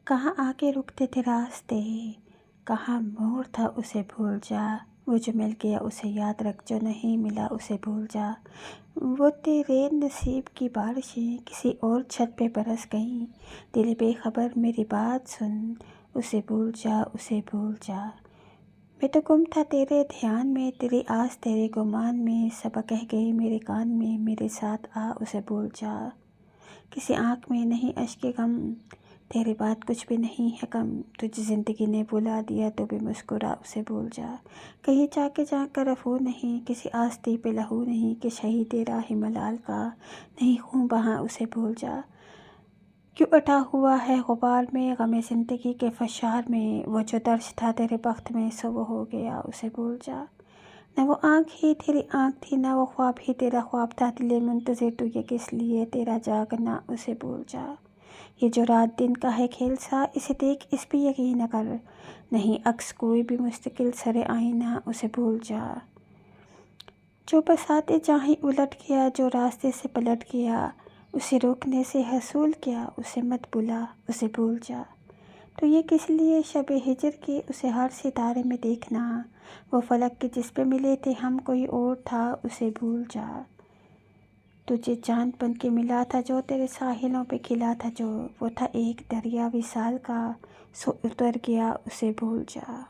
کہاں آ کے رکتے تھے راستے، کہاں موڑ تھا اسے بھول جا، وہ جو مل گیا اسے یاد رکھ، جو نہیں ملا اسے بھول جا۔ وہ تیرے نصیب کی بارشیں کسی اور چھت پہ برس گئیں، دل بے خبر میری بات سن، اسے بھول جا اسے بھول جا۔ میں تو گم تھا تیرے دھیان میں، تیری آس تیرے گمان میں، صبا کہہ گئی میرے کان میں، میرے ساتھ آ اسے بھول جا۔ کسی آنکھ میں نہیں اشک غم، تیرے بعد کچھ بھی نہیں ہے کم، تجھے زندگی نے بلا دیا تو بھی مسکرا اسے بھول جا۔ کہیں جا کے جا کر رفو نہیں، کسی آستی پہ لہو نہیں، کہ شہید راہ ملال کا نہیں خون بہا اسے بھول جا۔ کیوں اٹھا ہوا ہے غبار میں غم زندگی کے فشار میں، وہ جو درج تھا تیرے بخت میں سو وہ ہو گیا اسے بھول جا۔ نہ وہ آنکھ ہی تیری آنکھ تھی، نہ وہ خواب ہی تیرا خواب تھا، دل منتظر تو یہ کس لیے تیرا جاگنا اسے بھول جا۔ یہ جو رات دن کا ہے کھیل سا، اسے دیکھ اس پہ یقین نہ کر، نہیں عکس کوئی بھی مستقل سر آئینہ اسے بھول جا۔ جو بساتے جاہیں الٹ گیا، جو راستے سے پلٹ گیا، اسے روکنے سے حصول کیا، اسے مت بھلا اسے بھول جا۔ تو یہ کس لیے شب ہجر کی اسے ہر ستارے میں دیکھنا، وہ فلک کے جس پہ ملے تھے ہم کوئی اور تھا اسے بھول جا۔ تجھے چاند بن کے ملا تھا جو، تیرے ساحلوں پہ کھلا تھا جو، وہ تھا ایک دریا وصال کا، سو اتر گیا اسے بھول جا۔